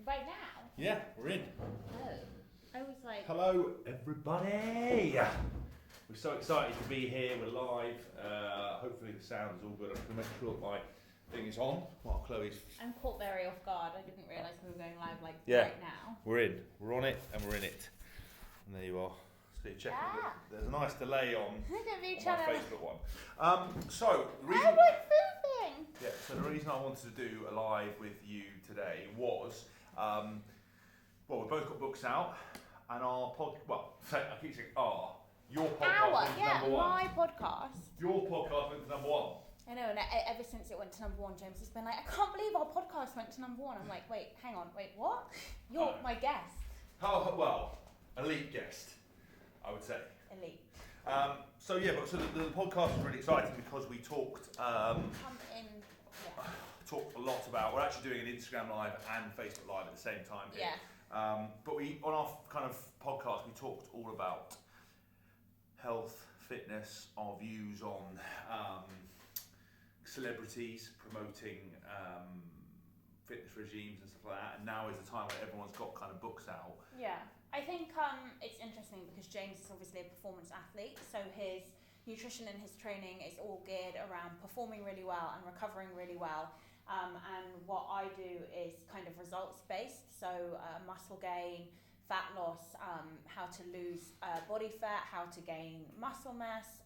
Right now? Yeah, we're in. Oh. I was like... Hello, everybody. We're so excited to be here. We're live. Hopefully the sound is all good. I'm going to make sure that my thing is on. While Chloe's... I'm caught very off guard. I didn't realise we were going live right now. We're in. We're on it and we're in it. And there you are. So you're checking. There's a nice delay on my Facebook one. So the reason... Yeah, so the reason I wanted to do a live with you today was, we've both got books out, and our I keep saying your podcast went to number one. My podcast. Your podcast went to number one. I know, and ever since it went to number one, James has been like, I can't believe our podcast went to number one. I'm like, wait, hang on, what? You're my guest. Elite guest, I would say. Elite. So the podcast was really exciting because we talked talked a lot about. We're actually doing an Instagram live and Facebook live at the same time here. Yeah. But on our kind of podcast, we talked all about health, fitness, our views on celebrities promoting fitness regimes and stuff like that. And now is the time where everyone's got kind of books out. Yeah. I think it's interesting because James is obviously a performance athlete, so his nutrition and his training is all geared around performing really well and recovering really well. And what I do is kind of results based, so muscle gain, fat loss, how to lose body fat, how to gain muscle mass.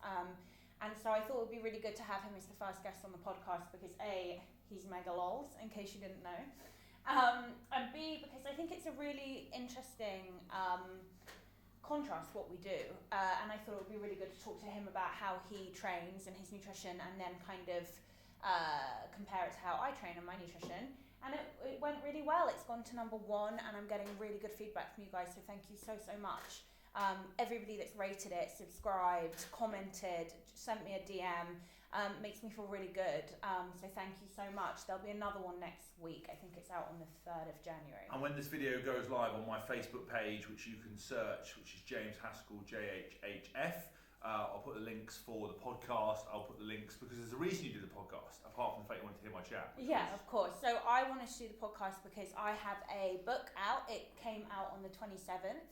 And so I thought it would be really good to have him as the first guest on the podcast because A, he's mega lols, in case you didn't know. And B, because I think it's a really interesting contrast what we do, and I thought it would be really good to talk to him about how he trains and his nutrition, and then kind of compare it to how I train and my nutrition. And it went really well. It's gone to number one, and I'm getting really good feedback from you guys, so thank you so much. Everybody that's rated it, subscribed, commented, sent me a DM, makes me feel really good. So thank you so much. There'll be another one next week. I think it's out on the 3rd of January. And when this video goes live on my Facebook page, which you can search, which is James Haskell, JHHF, I'll put the links for the podcast. I'll put the links because there's a reason you do the podcast, apart from the fact you wanted to hear my chat. Yeah, of course. So I wanted to do the podcast because I have a book out. It came out on the 27th.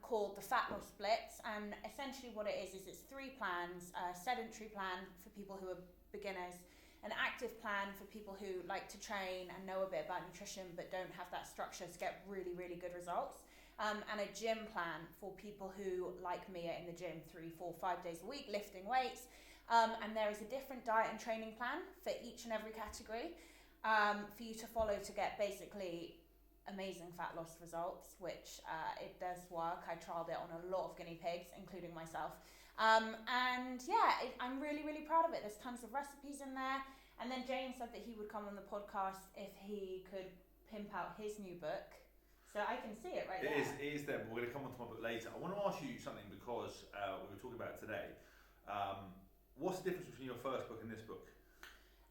Called the Fat Loss Blitz, and essentially what it is it's 3 plans: a sedentary plan for people who are beginners, an active plan for people who like to train and know a bit about nutrition but don't have that structure to get really good results, and a gym plan for people who, like me, are in the gym 3, 4, 5 days a week lifting weights, and there is a different diet and training plan for each and every category for you to follow to get basically amazing fat loss results, which it does work. I trialed it on a lot of guinea pigs, including myself. I'm really proud of it. There's tons of recipes in there. And then James said that he would come on the podcast if he could pimp out his new book. So I can see it right there. It is there, but we're going to come on to my book later. I want to ask you something because we were talking about it today. What's the difference between your first book and this book?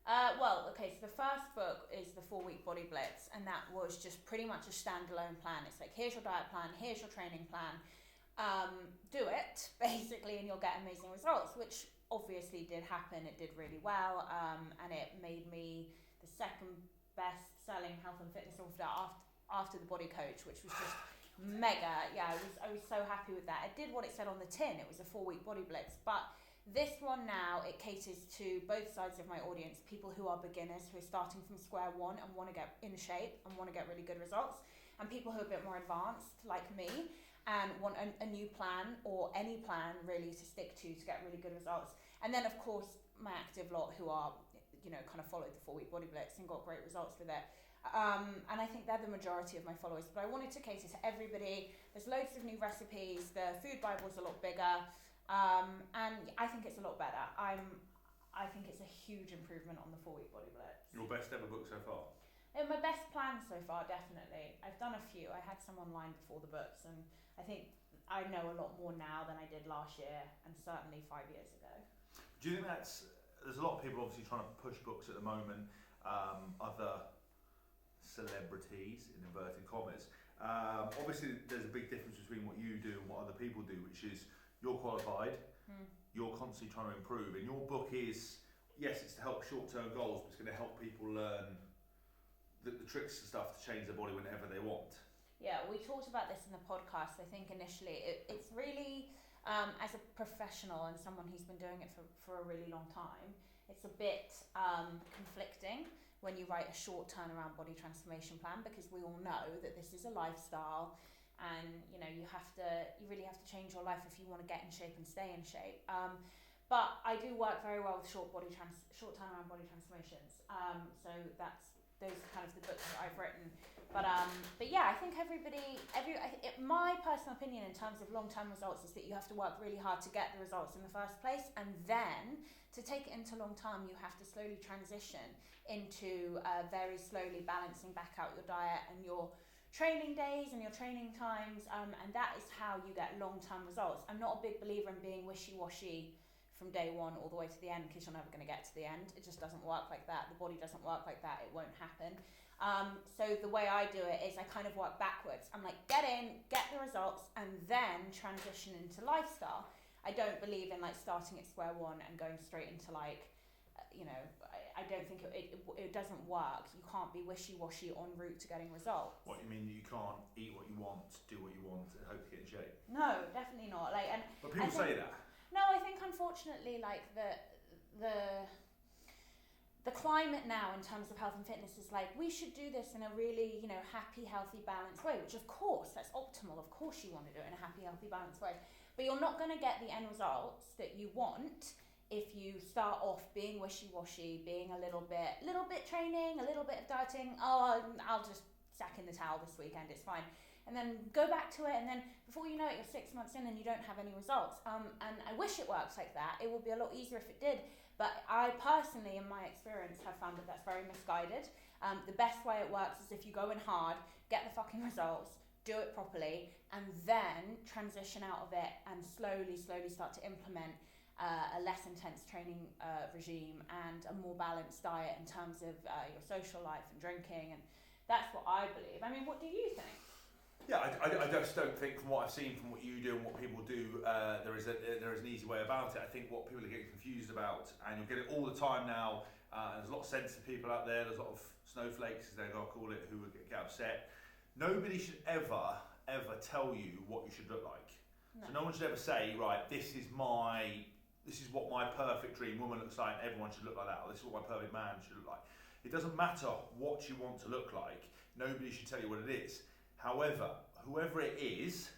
So the first book is the 4-week body blitz, and that was just pretty much a standalone plan. It's like, here's your diet plan, here's your training plan, do it, basically, and you'll get amazing results, which obviously did happen. It did really well, and it made me the second best selling health and fitness author after the Body Coach, which was just mega. Yeah, I was so happy with that. It did what it said on the tin. It was a 4-week body blitz, but this one now, it caters to both sides of my audience, people who are beginners, who are starting from square one and want to get in shape and want to get really good results, and people who are a bit more advanced, like me, and want a new plan or any plan really to stick to get really good results. And then, of course, my active lot who are, kind of followed the 4-week body blitz and got great results with it. And I think they're the majority of my followers, but I wanted to cater to everybody. There's loads of new recipes. The food Bible's a lot bigger. And I think it's a lot better. I think it's a huge improvement on the 4-week body blitz. Your best ever book so far? My best plan so far, definitely. I've done a few. I had some online before the books, and I think I know a lot more now than I did last year, and certainly 5 years ago. Do you think there's a lot of people obviously trying to push books at the moment, other celebrities, in inverted commas. Obviously there's a big difference between what you do and what other people do, which is you're qualified, you're constantly trying to improve, and your book is, yes, it's to help short-term goals, but it's going to help people learn the tricks and stuff to change their body whenever they want. Yeah, we talked about this in the podcast. I think initially it's really, as a professional and someone who's been doing it for a really long time, it's a bit conflicting when you write a short turnaround body transformation plan, because we all know that this is a lifestyle, and you really have to change your life if you want to get in shape and stay in shape. But I do work very well with short turnaround body transformations. So those are kind of the books that I've written. But yeah, I think my personal opinion in terms of long-term results is that you have to work really hard to get the results in the first place, and then to take it into long-term, you have to slowly transition into very slowly balancing back out your diet and your training days and your training times, and that is how you get long-term results. I'm not a big believer in being wishy-washy from day one all the way to the end, because you're never going to get to the end. It just doesn't work like that. The body doesn't work like that. It won't happen. So the way I do it is I kind of work backwards. I'm like, get in, get the results, and then transition into lifestyle. I don't believe in like starting at square one and going straight into like, I don't think it doesn't work. You can't be wishy-washy en route to getting results. What, you mean you can't eat what you want, do what you want, and hope to get in shape? No, definitely not. But people say that. No, I think unfortunately, like the climate now in terms of health and fitness is like, we should do this in a really, happy, healthy, balanced way, which of course, that's optimal. Of course you want to do it in a happy, healthy, balanced way. But you're not going to get the end results that you want if you start off being wishy-washy, being a little bit training, a little bit of dieting. Oh, I'll just sack in the towel this weekend, it's fine. And then go back to it, and then before you know it, you're 6 months in and you don't have any results. And I wish it works like that. It would be a lot easier if it did. But I personally, in my experience, have found that that's very misguided. The best way it works is if you go in hard, get the fucking results, do it properly, and then transition out of it and slowly start to implement a less intense training regime and a more balanced diet in terms of your social life and drinking. And that's what I believe. I mean, what do you think? Yeah, I just don't think, from what I've seen, from what you do and what people do, there is an easy way about it. I think what people are getting confused about, and you'll get it all the time now, there's a lot of sensitive people out there, there's a lot of snowflakes, as they're going to call it, who will get upset. Nobody should ever tell you what you should look like. No. So no one should ever say, right, this is what my perfect dream woman looks like, and everyone should look like that, or this is what my perfect man should look like. It doesn't matter what you want to look like. Nobody should tell you what it is. However, whoever it is,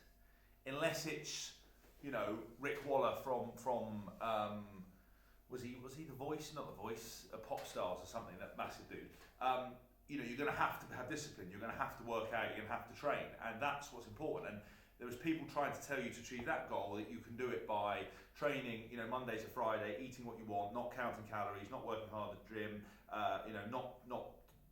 unless it's, Rick Waller from was he The Voice? Not The Voice, Pop Stars or something, that massive dude. You're going to have to have discipline. You're going to have to work out. You're going to have to train, and that's what's important. And there was people trying to tell you to achieve that goal that you can do it by training, Monday to Friday, eating what you want, not counting calories, not working hard at the gym, not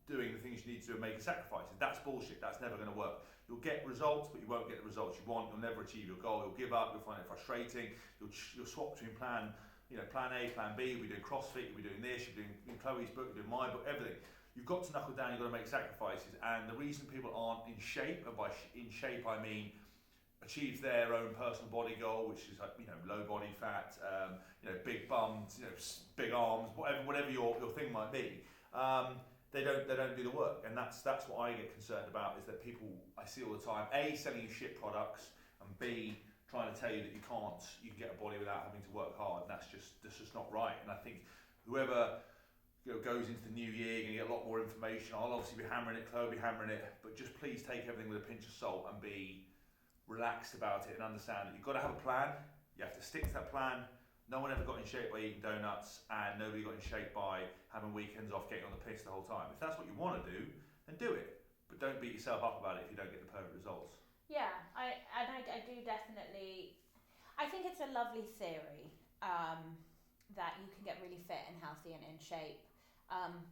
doing the things you need to do and making sacrifices. That's bullshit. That's never going to work. You'll get results, but you won't get the results you want. You'll never achieve your goal. You'll give up. You'll find it frustrating. You'll swap between plan A, plan B. You'll be doing CrossFit. You'll be doing this. You'll be doing Chloe's book. You're doing my book. Everything. You've got to knuckle down. You've got to make sacrifices. And the reason people aren't in shape, and by in shape I mean achieve their own personal body goal, which is low body fat, big bums, big arms, whatever your thing might be. They don't do the work, and that's what I get concerned about, is that people I see all the time, A, selling you shit products, and B, trying to tell you that you can get a body without having to work hard, and that's just not right. And I think whoever goes into the new year, you're going to get a lot more information. I'll obviously be hammering it, Chloe will be hammering it, but just please take everything with a pinch of salt and be relaxed about it, and understand that you've got to have a plan. You have to stick to that plan. No one ever got in shape by eating donuts, and nobody got in shape by having weekends off, getting on the piss the whole time. If that's what you want to do, then do it. But don't beat yourself up about it if you don't get the perfect results. Yeah, I do definitely. I think it's a lovely theory that you can get really fit and healthy and in shape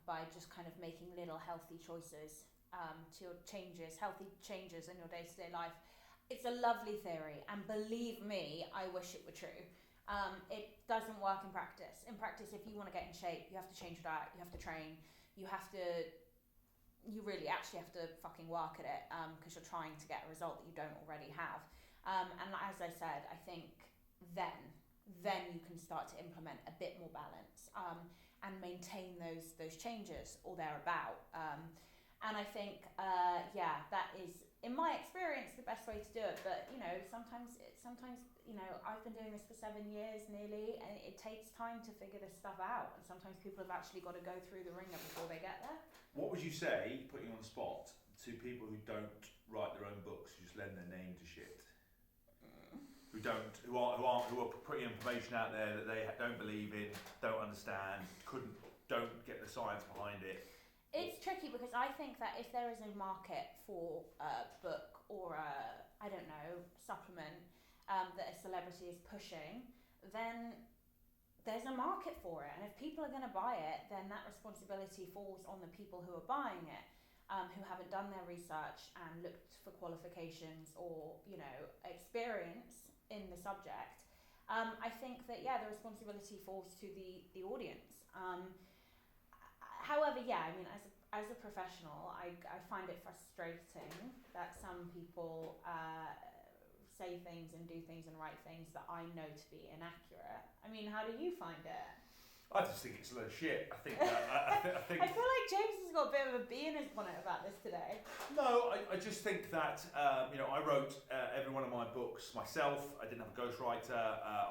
by just kind of making little healthy choices to your healthy changes in your day-to-day life. It's a lovely theory, and believe me, I wish it were true. It doesn't work in practice. In practice, if you want to get in shape, you have to change your diet, you have to train, you really actually have to fucking work at it because you're trying to get a result that you don't already have. And as I said, I think then you can start to implement a bit more balance and maintain those changes or thereabout. And I think, that is, in my experience, the best way to do it. But, sometimes, I've been doing this for 7 years nearly, and it takes time to figure this stuff out. And sometimes people have actually got to go through the ringer before they get there. What would you say, putting you on the spot, to people who don't write their own books, who just lend their name to shit? Who are putting information out there that they don't believe in, don't understand, don't get the science behind it? It's tricky because I think that if there is a market for a book or supplement that a celebrity is pushing, then there's a market for it. And if people are going to buy it, then that responsibility falls on the people who are buying it, who haven't done their research and looked for qualifications or, experience in the subject. I think that, the responsibility falls to the audience. However, as a professional, I find it frustrating that some people say things and do things and write things that I know to be inaccurate. I mean, how do you find it? I just think it's a load of shit. I think. I feel like James has got a bit of a bee in his bonnet about this today. No, I just think that I wrote every one of my books myself. I didn't have a ghostwriter.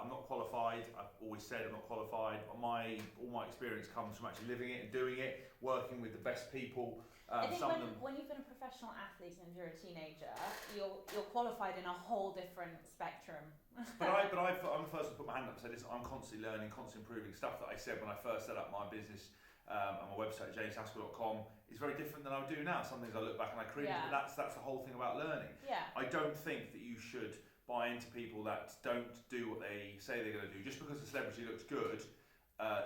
I'm not qualified. I've always said I'm not qualified. All my experience comes from actually living it and doing it, working with the best people. I think when you've been a professional athlete and you're a teenager, you're qualified in a whole different spectrum. I'm the first to put my hand up and say, listen, I'm constantly learning, constantly improving. Stuff that I said when I first set up my business and my website, jameshaskell.com, is very different than I do now. Some things I look back and I cringe, but that's the whole thing about learning. Yeah. I don't think that you should buy into people that don't do what they say they're going to do. Just because a celebrity looks good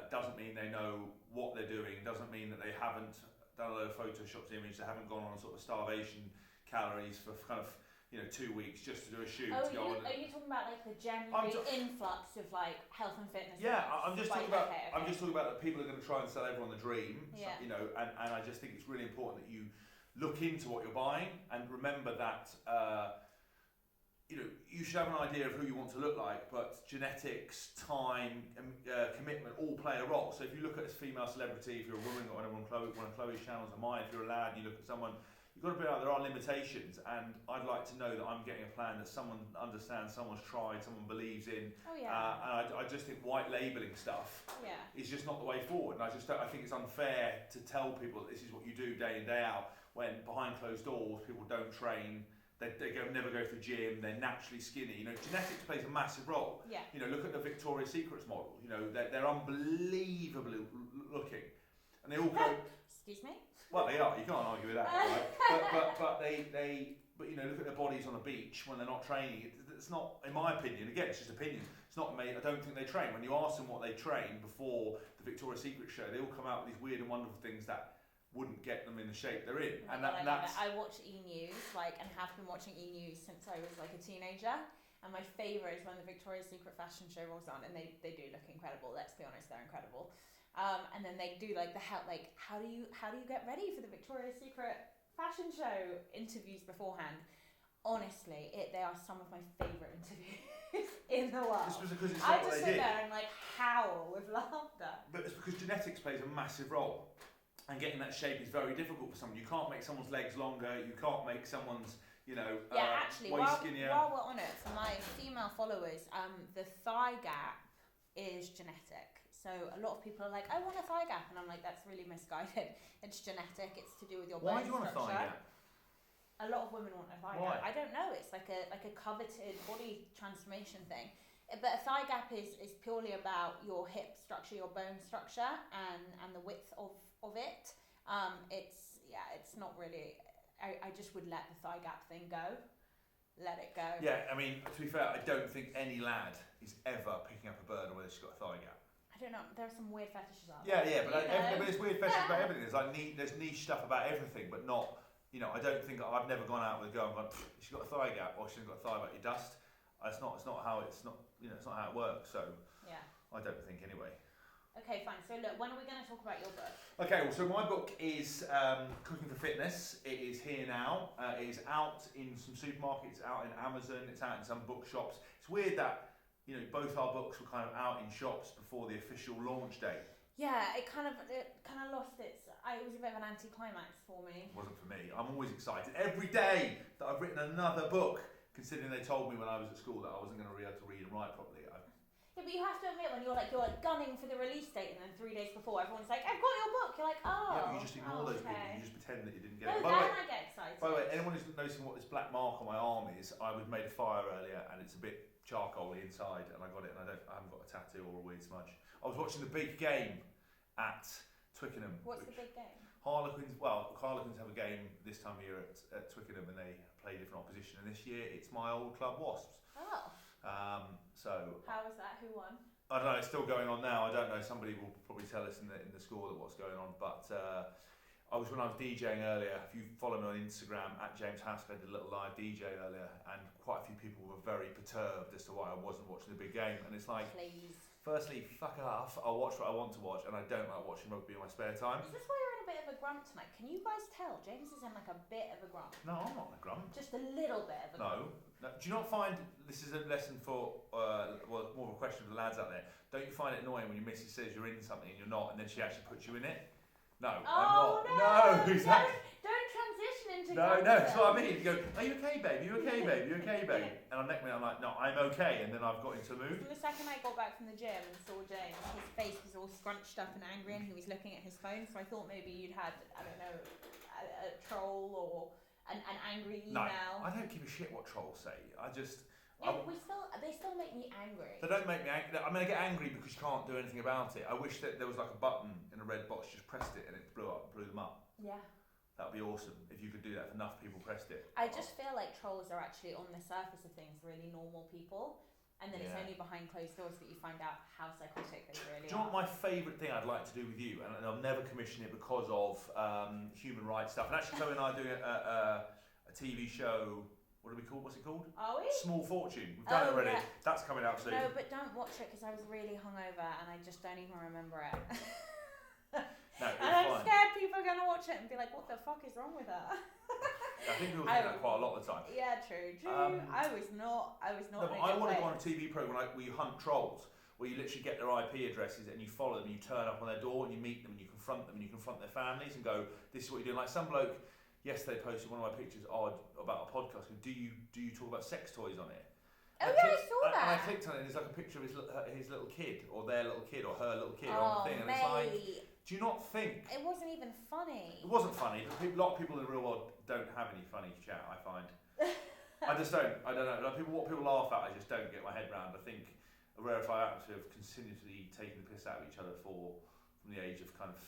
doesn't mean they know what they're doing, doesn't mean that they haven't done a load of photoshopped image, they haven't gone on sort of starvation calories for kind of 2 weeks just to do a shoot. Are you talking about like the general influx of like health and fitness? Yeah, I'm just talking about. Okay. I'm just talking about that people are going to try and sell everyone the dream. Yeah. And I just think it's really important that you look into what you're buying and remember that you should have an idea of who you want to look like, but genetics, time, commitment all play a role. So if you look at a female celebrity, if you're a woman or one of Chloe's channels or mine, if you're a lad and you look at someone, you've got to be out there are limitations, and I'd like to know that I'm getting a plan that someone understands, someone's tried, someone believes in. Oh yeah. And I just think white labelling stuff is just not the way forward. And I think it's unfair to tell people that this is what you do day in, day out, when behind closed doors people don't train. They never go to the gym. They're naturally skinny. Genetics plays a massive role. Yeah. Look at the Victoria's Secrets model. They're unbelievably looking, and they all go. Excuse me. Well, they are. You can't argue with that, right? but look at their bodies on a beach when they're not training. It's not, in my opinion. Again, it's just opinion. It's not me. I don't think they train. When you ask them what they train before the Victoria's Secret show, they all come out with these weird and wonderful things that wouldn't get them in the shape they're in. And that's. I watch E-News, and have been watching E-News since I was like a teenager. And my favourite is when the Victoria's Secret fashion show rolls on, and they do look incredible. Let's be honest, they're incredible. And then they do how do you get ready for the Victoria's Secret fashion show interviews beforehand. Honestly, they are some of my favourite interviews in the world. Just because it's I just sit there and howl with laughter. But it's because genetics plays a massive role. And getting that shape is very difficult for someone. You can't make someone's legs longer. You can't make someone's, actually, way skinnier. While we're on it, for my female followers, the thigh gap is genetic. So a lot of people are like, I want a thigh gap, and I'm like, that's really misguided. It's genetic. It's to do with your bone structure. Why do you want a thigh gap? A lot of women want a thigh gap. I don't know. It's like a coveted body transformation thing. But a thigh gap is purely about your hip structure, your bone structure, and the width of it. It's not really. I just would let the thigh gap thing go. Let it go. Yeah, I mean, to be fair, I don't think any lad is ever picking up a bird where she's got a thigh gap. I don't know. There are some weird fetishes out there. Yeah, but there's weird fetishes about everything. There's niche stuff about everything, but not. I don't think I've never gone out with a girl and gone, she's got a thigh gap, or she's got a thigh gap. You dust. It's not how it's not how it works. So yeah, I don't think anyway. Okay, fine. So look, when are we going to talk about your book? Okay, well, so my book is Cooking for Fitness. It is here now. It is out in some supermarkets, out in Amazon. It's out in some bookshops. It's weird that both our books were kind of out in shops before the official launch date. Yeah, it kind of lost its. It was a bit of an anticlimax for me. It wasn't for me. I'm always excited every day that I've written another book. Considering they told me when I was at school that I wasn't going to be able to read and write properly. Yeah, but you have to admit when you're like gunning for the release date, and then 3 days before everyone's like, "I've got your book." You're like, "Oh." Yeah, but you just ignore those people. You just pretend that you didn't get it. No, then I get excited. By the way, anyone who's noticing what this black mark on my arm is, I made a fire earlier, and it's a bit charcoaly inside, and I got it, and I haven't got a tattoo or a weird smudge. I was watching the big game at Twickenham. What's the big game? Harlequins have a game this time of year at Twickenham, and they play different opposition. And this year, it's my old club Wasps. Oh. So. How was that? Who won? I don't know. It's still going on now. I don't know. Somebody will probably tell us in the score that what's going on. But when I was DJing earlier. If you follow me on Instagram at James Haskell, I did a little live DJ earlier, and quite a few people were very perturbed as to why I wasn't watching the big game. And it's like, please. Firstly, fuck off. I'll watch what I want to watch, and I don't like watching rugby in my spare time. Is this why you're in a bit of a grump tonight? Can you guys tell? James is in like a bit of a grump. No, I'm not in a grump. Just a little bit of a grump. No. Do you not find this is a lesson for more of a question for the lads out there? Don't you find it annoying when your missus says you're in something and you're not, and then she actually puts you in it? No, oh, I'm not. No, don't transition into. No, that's what I mean. You go, are you okay, babe? You okay, babe? You okay, babe? And I'm like, no, I'm okay. And then I've got into a mood. From the second I got back from the gym and saw James, his face was all scrunched up and angry, and he was looking at his phone. So I thought maybe you'd had, I don't know, a troll or an angry email. No, I don't give a shit what trolls say. Yeah, they still make me angry. They don't make me angry. I mean, I get angry because you can't do anything about it. I wish that there was like a button in a red box, you just pressed it and it blew them up. Yeah. That would be awesome if you could do that if enough people pressed it. I just feel like trolls are actually on the surface of things really normal people, and then it's only behind closed doors that you find out how psychotic they really are. Do you know what my favourite thing I'd like to do with you, and I'll never commission it because of human rights stuff, and actually Chloe and I are doing a TV show. What do we call? What's it called? Are we? Small Fortune. We've done it already. Yeah. That's coming out soon. No, but don't watch it because I was really hungover and I just don't even remember it. No, and I'm scared people are going to watch it and be like, what the fuck is wrong with her? I think people do that quite a lot of the time. Yeah, true. I was not. No, but I want to go on a TV programme where you hunt trolls, where you literally get their IP addresses and you follow them, and you turn up on their door and you meet them and you confront them and you confront their families and go, this is what you're doing. Like some bloke yesterday posted one of my pictures about a podcast. Do you talk about sex toys on it? Oh yeah, I saw that. And I clicked on it, and it's like a picture of his little kid, or their little kid, or her little kid Oh, on the thing, and mate. it's like, do you not think? It wasn't even funny. It wasn't funny, but a lot of people in the real world don't have any funny chat. I find. I just don't. I don't know. Like what people laugh at, I just don't get my head around. I think a rarefied atmosphere of continuously taking the piss out of each other from the age of kind of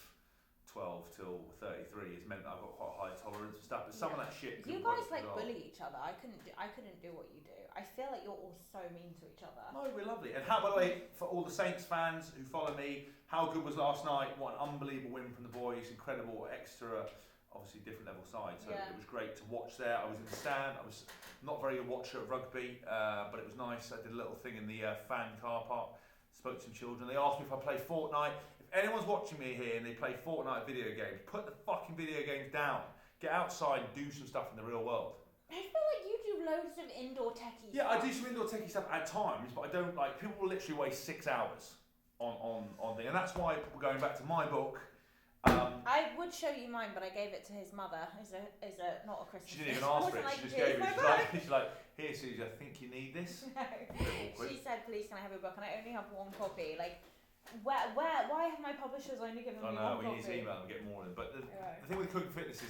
12 till 33 has meant that I've got quite a high tolerance and stuff. But some of that shit. You guys like bully each other. I couldn't do what you do. I feel like you're all so mean to each other. No, we're lovely. And how, by the way, for all the Saints fans who follow me, how good was last night? What an unbelievable win from the boys. Incredible, extra, obviously different level side. So it was great to watch there. I was in the stand. I was not very a watcher of rugby, but it was nice. I did a little thing in the fan car park. Spoke to some children. They asked me if I play Fortnite. If anyone's watching me here and they play Fortnite video games, put the fucking video games down. Get outside and do some stuff in the real world. I feel like you do loads of indoor techie stuff. Yeah, I do some indoor techie stuff at times, but I don't like. People will literally waste 6 hours on things, and that's why we're going back to my book. I would show you mine, but I gave it to his mother as a not a Christmas. She didn't even ask for it. She just gave it. She's like, here, Susie, I think you need this. No. She said, please, can I have your book? And I only have one copy. Like, why have my publishers only given me one copy? We need to email and get more of them. But the thing with cooking fitness is,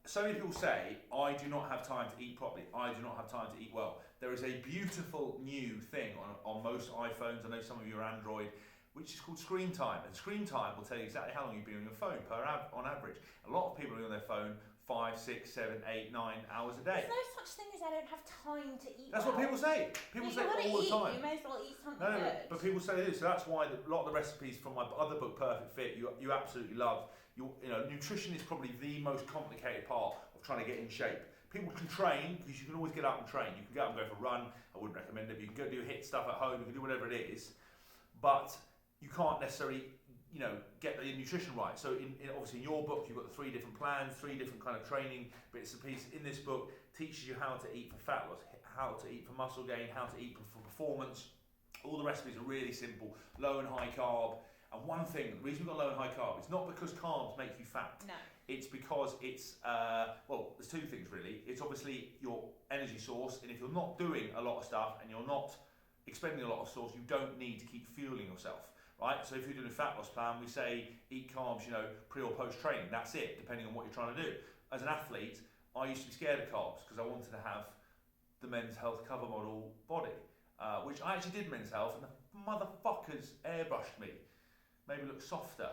so many people say, I do not have time to eat properly. I do not have time to eat well. There is a beautiful new thing on most iPhones. I know some of you are Android, which is called screen time. And screen time will tell you exactly how long you've been on your phone on average. A lot of people are on their phone 5, 6, 7, 8, 9 hours a day. There's no such thing as I don't have time to eat. That's what people say. People say it all the time. You may as well eat something good. good. But people say this. So that's why a lot of the recipes from my other book, Perfect Fit, you absolutely love. Nutrition is probably the most complicated part of trying to get in shape. People can train because you can always get up and train. You can get up and go for a run. I wouldn't recommend it. But you can go do HIIT stuff at home. You can do whatever it is. But you can't necessarily, get the nutrition right. So obviously in your book, you've got the 3 different plans, 3 different kind of training bits and pieces. In this book, teaches you how to eat for fat loss, how to eat for muscle gain, how to eat for performance. All the recipes are really simple, low and high carb. And one thing, the reason we've got low and high carb, it's not because carbs make you fat. No. It's because it's, there's two things really. It's obviously your energy source, and if you're not doing a lot of stuff and you're not expending a lot of source, you don't need to keep fueling yourself, right? So if you're doing a fat loss plan, we say eat carbs, pre or post training. That's it, depending on what you're trying to do. As an athlete, I used to be scared of carbs because I wanted to have the Men's Health cover model body, which I actually did Men's Health, and the motherfuckers airbrushed me. Made me look softer.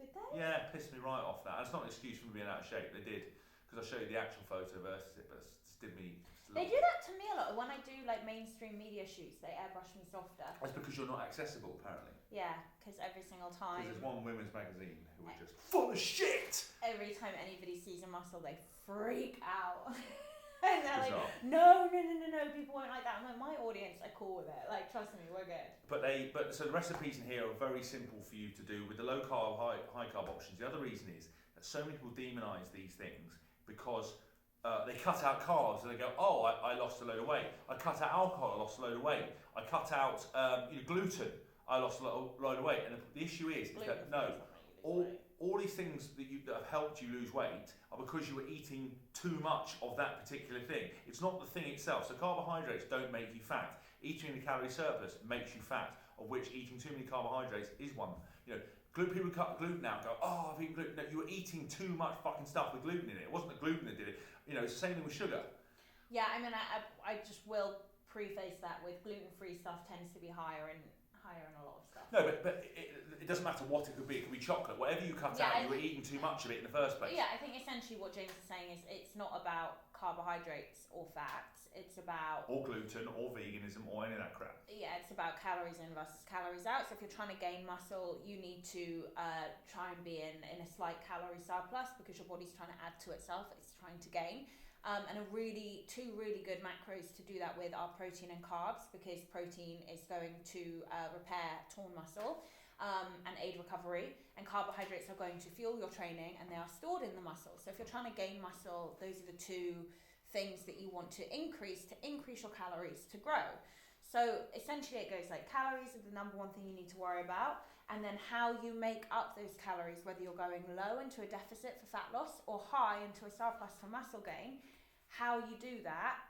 Did they? Yeah, pissed me right off that. And it's not an excuse for me being out of shape. They did, because I showed you the actual photo versus it, but it just did me. They do that to me a lot. When I do like mainstream media shoots, they airbrush me softer. That's because you're not accessible, apparently. Yeah, because every single time. Because there's one women's magazine who are just full of shit. Every time anybody sees a muscle, they freak out. And they're Bizarre. like, no, people won't like that. I'm like, my audience are cool with it. Like, trust me, we're good. So the recipes in here are very simple for you to do with the low carb, high carb options. The other reason is that so many people demonise these things because they cut out carbs and they go, oh, I lost a load of weight. I cut out alcohol, I lost a load of weight. I cut out gluten, I lost a load of weight. And the issue is that no, all these things that have helped you lose weight are because you were eating too much of that particular thing. It's not the thing itself. So carbohydrates don't make you fat. Eating in a calorie surplus makes you fat, of which eating too many carbohydrates is one. People who cut gluten out go, oh, I've eaten gluten. No, you were eating too much fucking stuff with gluten in it. It wasn't the gluten that did it. It's the same thing with sugar. Yeah, I mean, I just will preface that with gluten-free stuff tends to be higher in a lot of stuff. No, but it doesn't matter what it could be. It could be chocolate. Whatever you cut out, you were eating too much of it in the first place. Yeah, I think essentially what James is saying is it's not about carbohydrates or fats. It's about... Or gluten, or veganism, or any of that crap. Yeah, it's about calories in versus calories out. So if you're trying to gain muscle, you need to try and be in a slight calorie surplus because your body's trying to add to itself. It's trying to gain. And two really good macros to do that with are protein and carbs, because protein is going to repair torn muscle and aid recovery, and carbohydrates are going to fuel your training and they are stored in the muscle. So if you're trying to gain muscle, those are the two things that you want to increase your calories to grow. So essentially it goes like calories are the number one thing you need to worry about, and then how you make up those calories, whether you're going low into a deficit for fat loss or high into a surplus for muscle gain. How you do that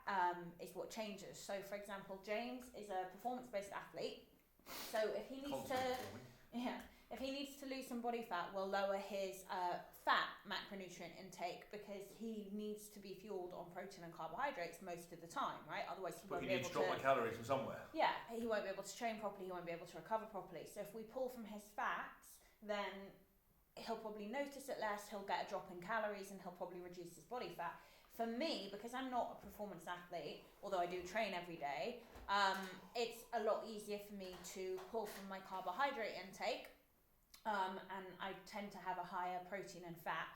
is what changes. So for example, James is a performance-based athlete, so if he needs to lose some body fat, we'll lower his fat macronutrient intake because he needs to be fueled on protein and carbohydrates most of the time, right? Otherwise he won't be able to drop my calories from somewhere. Yeah, he won't be able to train properly, he won't be able to recover properly. So if we pull from his fats, then he'll probably notice it less, he'll get a drop in calories, and he'll probably reduce his body fat. For me, because I'm not a performance athlete, although I do train every day, it's a lot easier for me to pull from my carbohydrate intake, and I tend to have a higher protein and fat,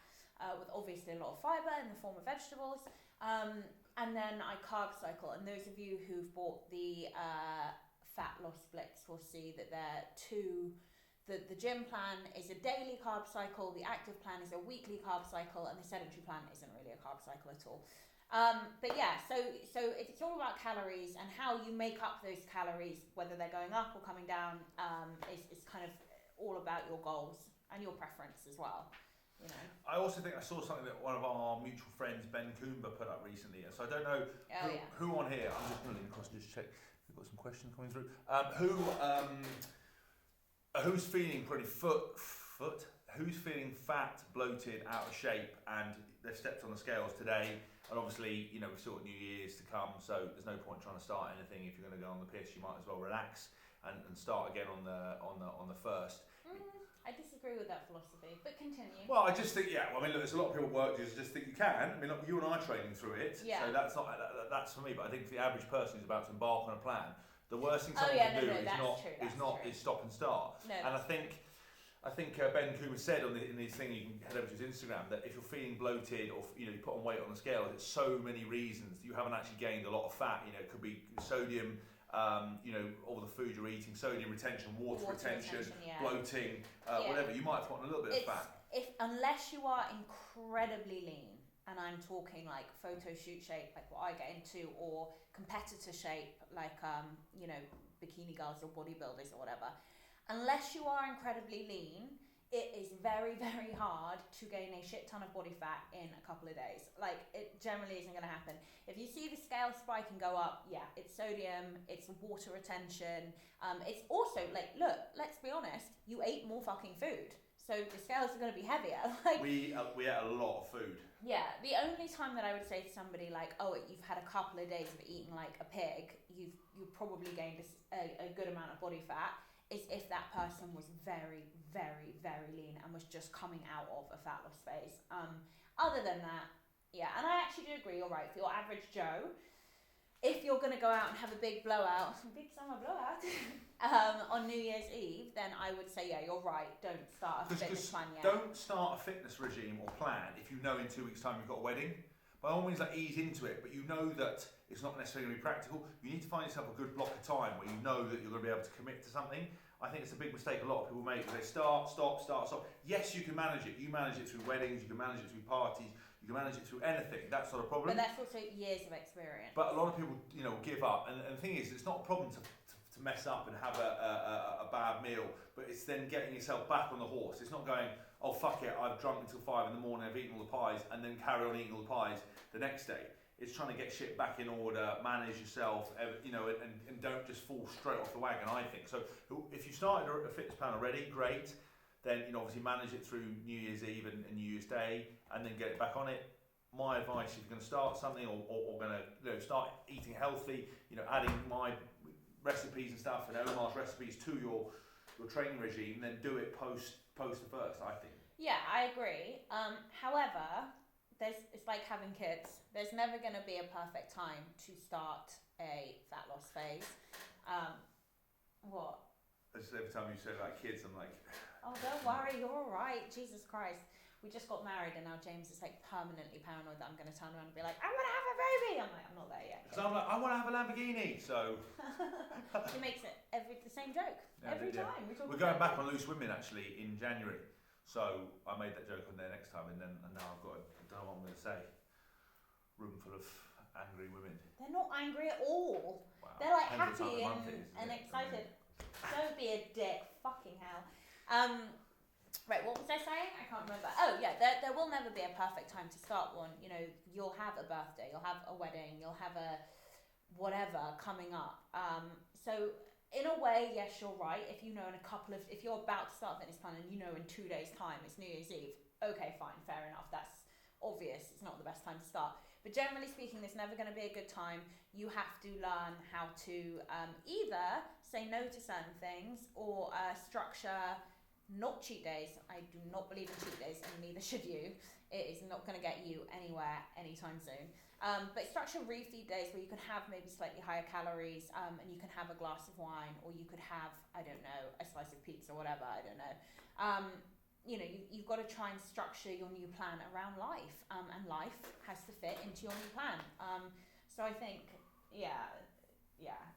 with obviously a lot of fibre in the form of vegetables, and then I carb cycle. And those of you who've bought the fat loss flicks will see that they're two. The gym plan is a daily carb cycle, the active plan is a weekly carb cycle, and the sedentary plan isn't really a carb cycle at all. But yeah, so it's all about calories, and how you make up those calories, whether they're going up or coming down, is kind of all about your goals and your preference as well. I also think I saw something that one of our mutual friends, Ben Coomber, put up recently. So I don't know who on here, I'm just going to lean across and just check. We've got some questions coming through. Who's feeling pretty who's feeling fat, bloated, out of shape, and they've stepped on the scales today, and obviously, we've still got New Year's to come, so there's no point trying to start anything. If you're going to go on the piss, you might as well relax and start again on the first. I disagree with that philosophy, but continue. Well, I just think, look, there's a lot of people work just think you can. I mean, look, you and I are training through it, so that's for me. But I think for the average person who's about to embark on a plan, the worst thing someone can do is stop and start. No, and I think Ben Coomer said in his thing, you can head over to his Instagram, that if you're feeling bloated or you put on weight on the scale, it's so many reasons. You haven't actually gained a lot of fat. It could be sodium. All the food you're eating, sodium retention, water retention, bloating, whatever. You might have put on a little bit of fat. Unless you are incredibly lean, and I'm talking like photo shoot shape, like what I get into, or competitor shape, like bikini girls or bodybuilders or whatever. unless you are incredibly lean, it is very, very hard to gain a shit ton of body fat in a couple of days. Like, it generally isn't going to happen. If you see the scale spike and go up, yeah, it's sodium, it's water retention. It's also, like, look, let's be honest, you ate more fucking food. So the scales are going to be heavier. Like, we ate a lot of food. Yeah, the only time that I would say to somebody like, oh, you've had a couple of days of eating like a pig, you've probably gained a good amount of body fat, is if that person was very, very, very lean and was just coming out of a fat loss phase. Other than that, yeah, and I actually do agree, you're right, for your average Joe, if you're going to go out and have a big blowout, big summer blowout, on New Year's Eve, then I would say, yeah, you're right, don't start a fitness plan yet. Don't start a fitness regime or plan if you know in 2 weeks' time you've got a wedding. By all means, like, ease into it, but you know that it's not necessarily going to be practical. You need to find yourself a good block of time where you know that you're going to be able to commit to something. I think it's a big mistake a lot of people make. They start, stop. Yes, you can manage it. You manage it through weddings, you can manage it through parties, you can manage it through anything. That's not a problem. But that's also years of experience. But a lot of people, give up. And the thing is, it's not a problem to mess up and have a bad meal, but it's then getting yourself back on the horse. It's not going, oh, fuck it, I've drunk until 5 in the morning, I've eaten all the pies, and then carry on eating all the pies the next day. It's trying to get shit back in order, manage yourself, and don't just fall straight off the wagon, I think. So if you started a fitness plan already, great. Then, obviously manage it through New Year's Eve and New Year's Day, and then get it back on it. My advice, if you're going to start something or going to start eating healthy, adding my recipes and stuff and Omar's recipes to your training regime, then do it post the first, I think. Yeah, I agree. However, it's like having kids. There's never going to be a perfect time to start a fat loss phase. What? Just every time you say about kids, I'm like... Oh, don't worry, you're all right. Jesus Christ. We just got married and now James is like permanently paranoid that I'm going to turn around and be like, I want to have a baby. I'm like, I'm not there yet. So I'm like, I want to have a Lamborghini, so... He makes it the same joke. Every time. We're going back on Loose Women, actually, in January. So I made that joke on there next time, and now I've got, I don't know what I'm going to say, room full of angry women. They're not angry at all. Wow. They're like happy and excited. Don't be a dick. Fucking hell. Right, what was I saying? I can't remember. Oh yeah, there will never be a perfect time to start one. You'll have a birthday, you'll have a wedding, you'll have a whatever coming up. So in a way, yes, you're right. If you're about to start a fitness plan and in 2 days' time it's New Year's Eve, okay, fine, fair enough. That's obvious. It's not the best time to start. But generally speaking, there's never going to be a good time. You have to learn how to either say no to certain things or structure not cheat days. I do not believe in cheat days, and neither should you. It is not going to get you anywhere anytime soon. But structure refeed days where you can have maybe slightly higher calories, and you can have a glass of wine, or you could have, I don't know, a slice of pizza, whatever, I don't know. You've got to try and structure your new plan around life, and life has to fit into your new plan. So I think, yeah,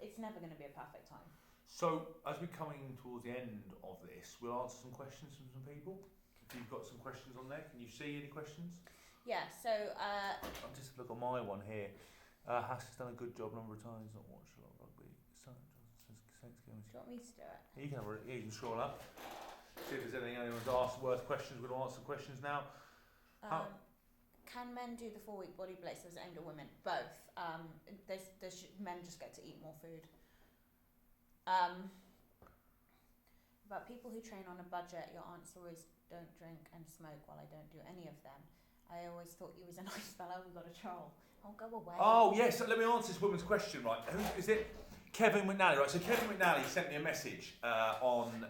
it's never going to be a perfect time. So, as we're coming towards the end of this, we'll answer some questions from some people. If you've got some questions on there, can you see any questions? Yeah, so... I'll just look at my one here. Haskell's done a good job, number of times, not watched a lot of rugby. Do you want me to do it? You can scroll up. See if there's anything anyone's asked worth questions. We're going to answer questions now. Can men do the 4-week body blitz as aimed at women? Both. Men just get to eat more food. About people who train on a budget, your answer is don't drink and smoke while I don't do any of them. I always thought you was a nice fellow. We got a troll. Oh, go away. Oh, yes. Let me answer this woman's question, right? Who is it? Kevin McNally, right? So Kevin McNally sent me a message on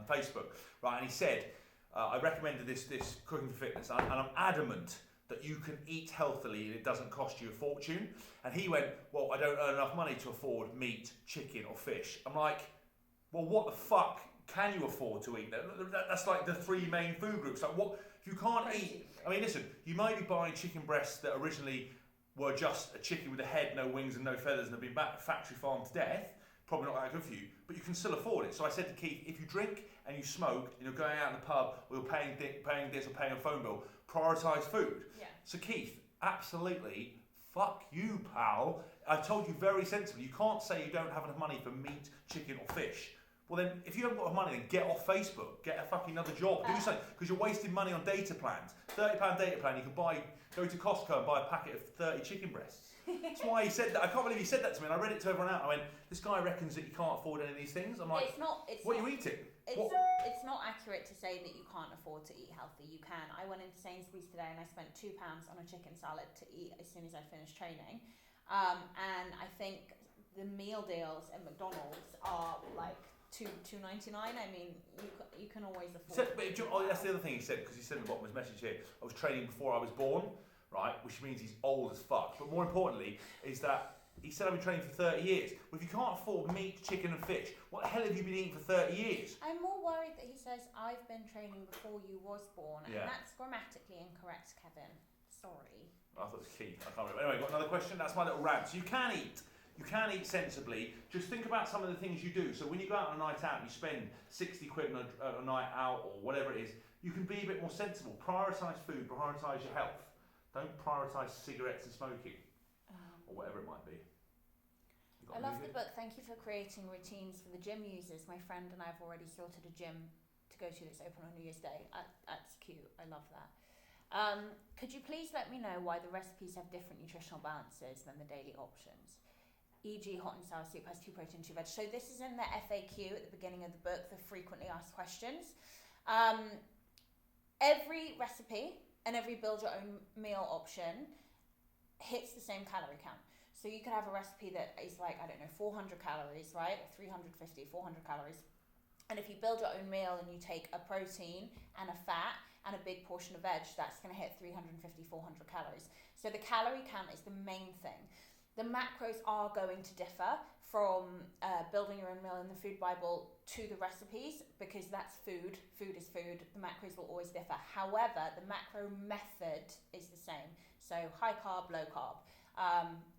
Facebook, right? And he said, I recommended this Cooking for Fitness, and I'm adamant that you can eat healthily and it doesn't cost you a fortune. And he went, well, I don't earn enough money to afford meat, chicken or fish. I'm like, well, what the fuck can you afford to eat? That's like the 3 main food groups. Like, what if you can't eat? I mean, listen, you might be buying chicken breasts that originally were just a chicken with a head, no wings and no feathers, and have been factory farmed to death. Probably not that good for you, but you can still afford it. So I said to Keith, if you drink and you smoke and you're going out in the pub or you're paying this or paying a phone bill, prioritise food. Yeah. So Keith, absolutely, fuck you, pal. I told you very sensibly, you can't say you don't have enough money for meat, chicken or fish. Well then, if you haven't got money, then get off Facebook. Get a fucking other job. Do something, because you're wasting money on data plans. £30 data plan, you can go to Costco and buy a packet of 30 chicken breasts. That's why he said that. I can't believe he said that to me. And I read it to everyone out. I went, this guy reckons that you can't afford any of these things. I'm like, what are you eating? It's not accurate to say that you can't afford to eat healthy. You can. I went into Sainsbury's today and I spent £2 on a chicken salad to eat as soon as I finished training. And I think the meal deals at McDonald's are like $2.99. I mean, you can always afford. That's the other thing he said, because he said at the bottom of his message here, I was training before I was born, right? Which means he's old as fuck. But more importantly, is that he said I've been training for 30 years. Well, if you can't afford meat, chicken and fish, what the hell have you been eating for 30 years? I'm more worried that he says I've been training before you was born, and Yeah. that's grammatically incorrect, Kevin. Sorry. I thought it was Keith. I can't remember. Anyway, got another question? That's my little rant. So you can eat. You can eat sensibly. Just think about some of the things you do. So when you go out on a night out and you spend 60 quid on a night out or whatever it is, you can be a bit more sensible. Prioritise food, prioritise your health. Don't prioritise cigarettes and smoking or whatever it might be. I love the book. Thank you for creating routines for the gym users. My friend and I have already sorted a gym to go to that's open on New Year's Day. That's cute. I love that. Could you please let me know why the recipes have different nutritional balances than the daily options? E.g. hot and sour soup has 2 protein, 2 veg. So this is in the FAQ at the beginning of the book, the frequently asked questions. Every recipe and every build your own meal option hits the same calorie count. So you could have a recipe that is like, 400 calories, right? 350, 400 calories. And if you build your own meal and you take a protein and a fat and a big portion of veg, that's going to hit 350, 400 calories. So the calorie count is the main thing. The macros are going to differ from building your own meal in the food Bible to the recipes, because that's food. Food is food. The macros will always differ. However, the macro method is the same. So high carb, low carb,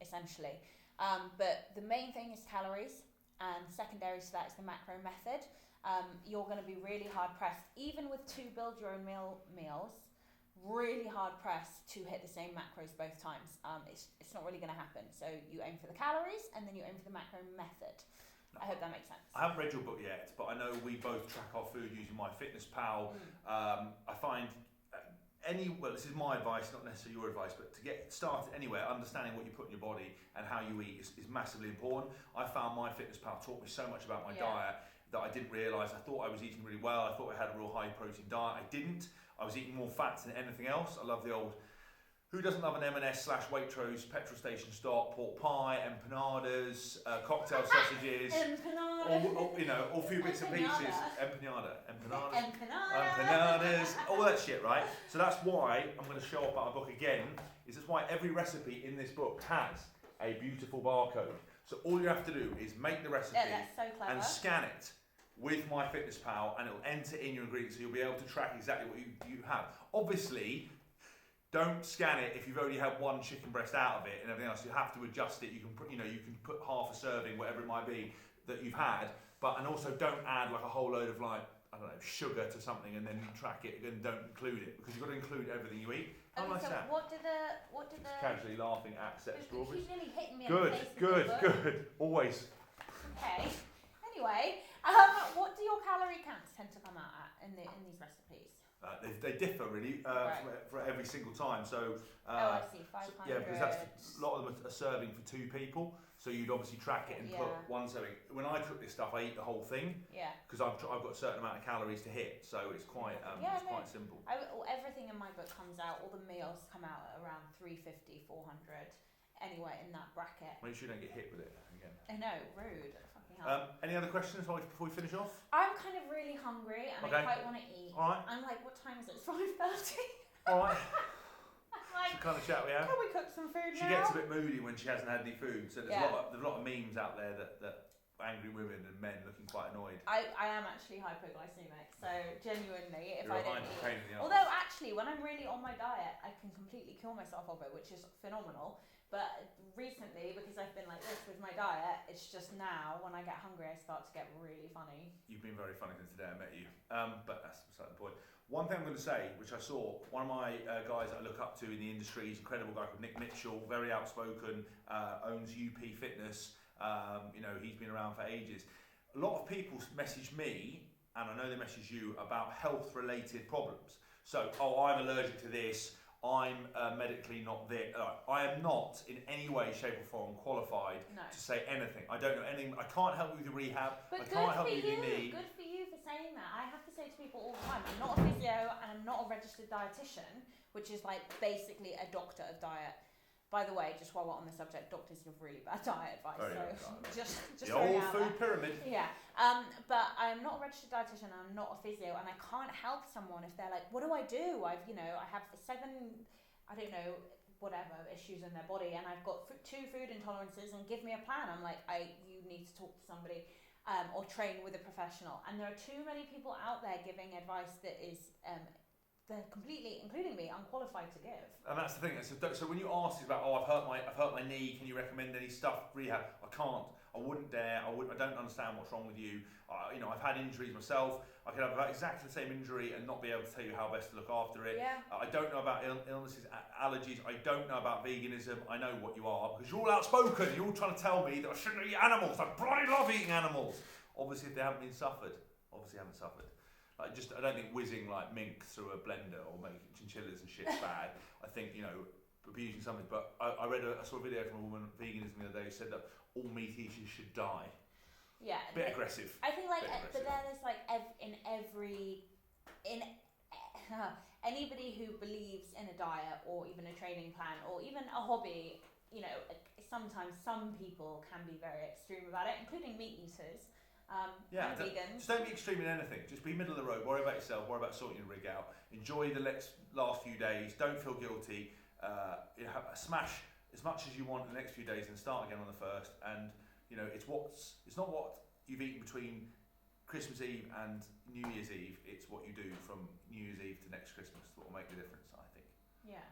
essentially. But the main thing is calories, and secondary to that is the macro method. You're going to be really hard pressed, even with 2 build your own meals, really hard pressed to hit the same macros both times. It's not really going to happen. So you aim for the calories and then you aim for the macro method. I hope that makes sense. I haven't read your book yet, but I know we both track our food using MyFitnessPal. I find this is my advice, not necessarily your advice, but to get started anywhere, understanding what you put in your body and how you eat is massively important. I found MyFitnessPal taught me so much about my diet that I didn't realise. I thought I was eating really well. I thought I had a real high protein diet. I didn't. I was eating more fats than anything else. I love the old, who doesn't love an M&S/Waitrose petrol station stop, pork pie, empanadas, cocktail sausages, all few bits and pieces. Empanadas, all that shit, right? So that's why I'm going to show up our book again. That's why every recipe in this book has a beautiful barcode. So all you have to do is make the recipe and scan it with MyFitnessPal, and it'll enter in your ingredients, so you'll be able to track exactly what you have. Obviously, don't scan it if you've only had 1 chicken breast out of it and everything else. You have to adjust it. You can put half a serving, whatever it might be, that you've had. And also don't add like a whole load of sugar to something and then track it and don't include it, because you've got to include everything you eat. How nice that? What did the casually laughing at set strawberries. He's nearly hitting me. Good. Always. Okay. Anyway, what do your calorie counts tend to come out at in these recipes? They differ really for every single time. So I see, 500. Yeah, because a lot of them are serving for 2 people. So you'd obviously track it and put 1 serving. When I cook this stuff, I eat the whole thing. Yeah. Because I've got a certain amount of calories to hit, so it's quite quite simple. Everything in my book comes out. All the meals come out at around 350, 400. Anyway, in that bracket. Make sure you don't get hit with it again. I know, rude. Any other questions before we finish off? I'm kind of really hungry and I quite want to eat. All right. I'm like, what time is it? It's 5:30. All right. Like, it's the kind of chat we have. Can we cook some food now? She gets a bit moody when she hasn't had any food, so there's a lot of memes out there that angry women and men looking quite annoyed. I am actually hypoglycemic, so genuinely, if I don't eat. Although actually, when I'm really on my diet, I can completely kill myself of it, which is phenomenal. But recently, because I've been like this with my diet, it's just now when I get hungry, I start to get really funny. You've been very funny since the day I met you. But that's beside the point. One thing I'm going to say, which I saw, one of my guys that I look up to in the industry, he's an incredible guy called Nick Mitchell, very outspoken, owns UP Fitness. He's been around for ages. a lot of people message me, and I know they message you about health-related problems. So, I'm allergic to this. I'm medically not there. I am not in any way, shape, or form qualified to say anything. I don't know anything. I can't help you with your rehab. But I can't help you with your knee. Good for you for saying that. I have to say to people all the time, I'm not a physio and I'm not a registered dietitian, which is like basically a doctor of diet. By the way, just while we're on the subject, doctors give really bad diet advice. Just the old food pyramid. Yeah. But I'm not a registered dietitian. I'm not a physio, and I can't help someone if they're like, "What do I do? I have 7, whatever issues in their body, and I've got 2 food intolerances, and give me a plan." I'm like, you need to talk to somebody, or train with a professional. And there are too many people out there giving advice that is they're completely, including me, unqualified to give. And that's the thing. So when you ask about, I've hurt my knee, can you recommend any stuff rehab? I can't. I wouldn't dare. I don't understand what's wrong with you. I've had injuries myself. I could have exactly the same injury and not be able to tell you how best to look after it. Yeah. I don't know about illnesses, allergies. I don't know about veganism. I know what you are because you're all outspoken. You're all trying to tell me that I shouldn't eat animals. I bloody love eating animals. Obviously, if they haven't suffered. I don't think whizzing like mink through a blender or making chinchillas and shit's bad. I think, abusing something. But I saw a video from a woman, veganism, the other day, who said that all meat eaters should die. Yeah. Bit aggressive. I think but then it's like anybody who believes in a diet or even a training plan or even a hobby, sometimes some people can be very extreme about it, including meat eaters. And vegans. Just don't be extreme in anything. Just be middle of the road. Worry about yourself. Worry about sorting your rig out. Enjoy the last few days. Don't feel guilty. Smash as much as you want in the next few days and start again on the first. And it's not what you've eaten between Christmas Eve and New Year's Eve. It's what you do from New Year's Eve to next Christmas that will make the difference, I think. Yeah.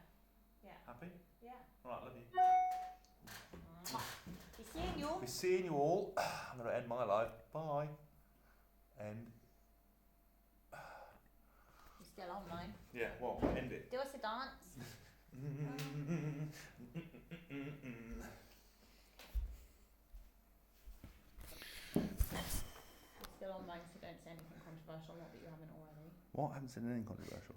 Happy? Yeah. All right, love you. Be seeing you all. I'm going to end my life. Bye. End. You're still online. Yeah, well, end it. Do us a dance. Still online, so don't say anything controversial, not that you haven't already. What? I haven't said anything controversial.